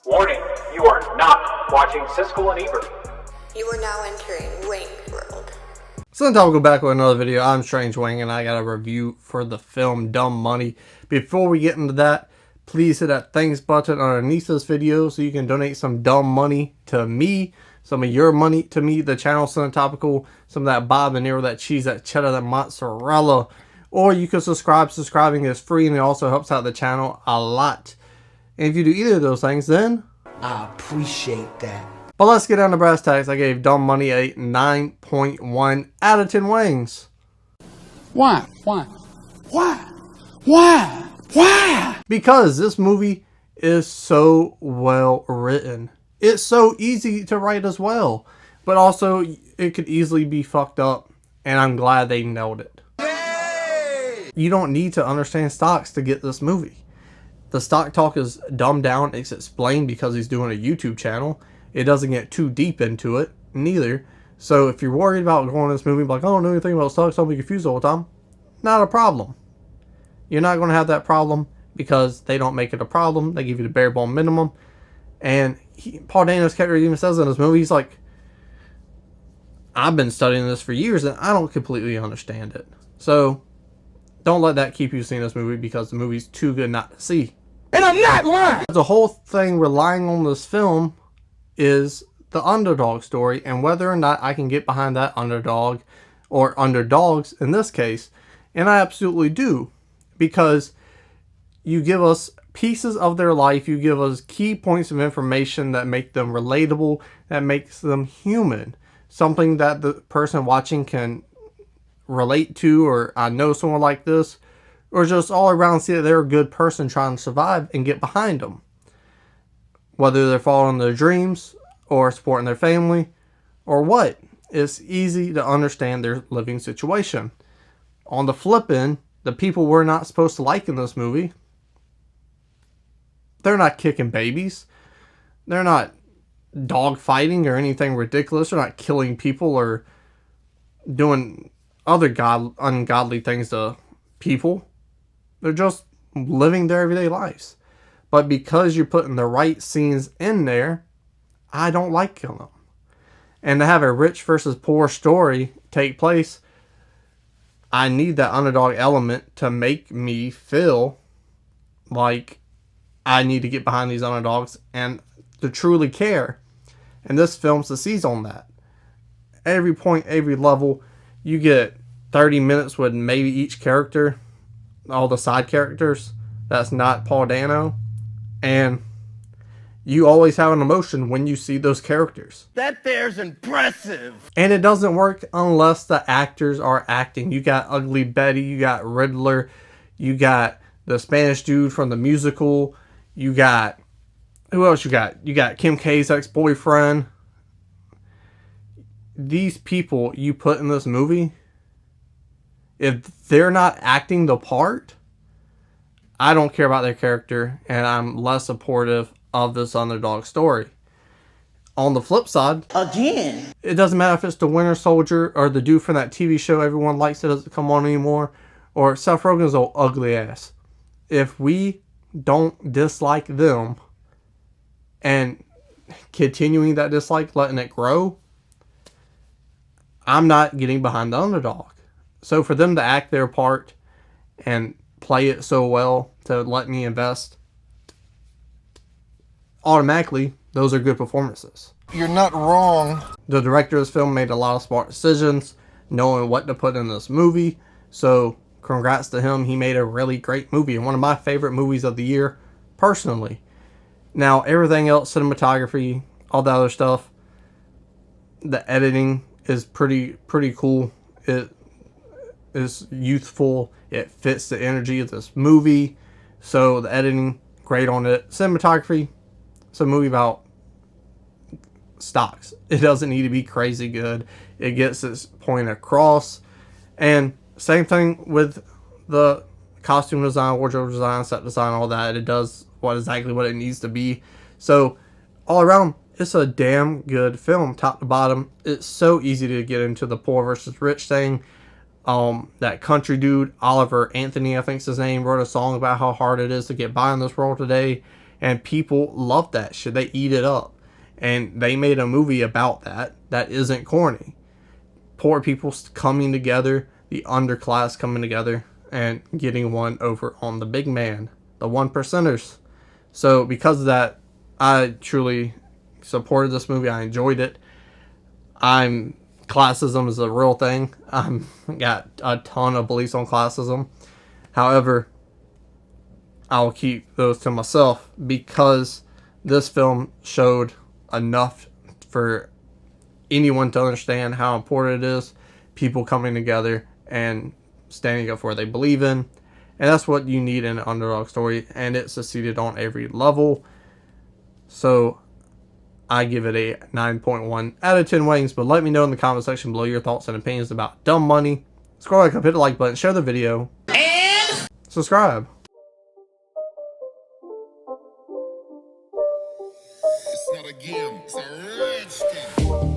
Warning, you are not watching Siskel and Ebert. You are now entering Wang's world. So then we'll go back with another video. I'm Strange Wang and I got a review for the film Dumb Money. Before we get into that, please hit that thanks button underneath this video so you can donate some dumb money to me. Some of your money to me, the channel Topical, some of that Bob De Niro, that cheese, that cheddar, that mozzarella. Or you can subscribe. Subscribing is free and it also helps out the channel a lot. And if you do either of those things, then I appreciate that. But let's get down to brass tacks. I gave Dumb Money a 9.1 out of 10 Wangs. Why? Because this movie is so well written. It's so easy to write as well. But also, it could easily be fucked up. And I'm glad they nailed it. Yay! You don't need to understand stocks to get this movie. The stock talk is dumbed down. It's explained because he's doing a YouTube channel. It doesn't get too deep into it, neither. So if you're worried about going to this movie like, I don't know anything about stocks, I'll be confused all the time. Not a problem. You're not going to have that problem because they don't make it a problem. They give you the bare bone minimum. And Paul Dano's character even says in this movie, he's like, I've been studying this for years and I don't completely understand it. So don't let that keep you seeing this movie because the movie's too good not to see. And I'm not lying! The whole thing relying on this film is the underdog story and whether or not I can get behind that underdog or underdogs in this case. And I absolutely do, because you give us pieces of their life, you give us key points of information that make them relatable, that makes them human. Something that the person watching can relate to, or I know someone like this, or just all around see that they're a good person trying to survive and get behind them. Whether they're following their dreams or supporting their family or what, it's easy to understand their living situation. On the flip end, the people we're not supposed to like in this movie, they're not kicking babies. They're not dog fighting or anything ridiculous. They're not killing people or doing other ungodly things to people. They're just living their everyday lives. But because you're putting the right scenes in there, I don't like them. And to have a rich versus poor story take place, I need that underdog element to make me feel like I need to get behind these underdogs and to truly care. And this film succeeds on that. Every point, every level, you get 30 minutes with maybe each character, all the side characters, that's not Paul Dano. And you always have an emotion when you see those characters. That there's impressive. And it doesn't work unless the actors are acting. You got Ugly Betty, you got Riddler, you got the Spanish dude from the musical, you got, who else you got? You got Kim K's ex-boyfriend. These people you put in this movie, if they're not acting the part, I don't care about their character and I'm less supportive of this underdog story. On the flip side, Again, it doesn't matter if it's the Winter Soldier or the dude from that TV show everyone likes that doesn't come on anymore, or Seth Rogen's old ugly ass. If we don't dislike them and continuing that dislike, letting it grow, I'm not getting behind the underdog. So for them to act their part and play it so well to let me invest, automatically, those are good performances. You're not wrong. The director of this film made a lot of smart decisions, knowing what to put in this movie. So congrats to him. He made a really great movie and one of my favorite movies of the year, personally. Now, everything else, cinematography, all that other stuff, the editing is pretty cool. It is youthful. It fits the energy of this movie. So the editing, great on it. Cinematography, it's a movie about stocks. It doesn't need to be crazy good. It gets its point across. And same thing with the costume design, wardrobe design, set design, all that. It does exactly what it needs to be. So all around, it's a damn good film, top to bottom. It's so easy to get into the poor versus rich thing. That country dude, Oliver Anthony, I think's his name, wrote a song about how hard it is to get by in this world today. And people love that shit. They eat it up. And they made a movie about that isn't corny. Poor people coming together, the underclass coming together, and getting one over on the big man, the one percenters. So because of that, I truly supported this movie. I enjoyed it. Classism is a real thing. Got a ton of beliefs on classism. However, I'll keep those to myself because this film showed enough for anyone to understand how important it is. People coming together and standing up for what they believe in. And that's what you need in an underdog story. And it succeeded on every level. So I give it a 9.1 out of 10 Wangs. But let me know in the comment section below your thoughts and opinions about Dumb Money. Scroll like up, hit the like button, share the video, and subscribe. It's not a game, it's a rich thing.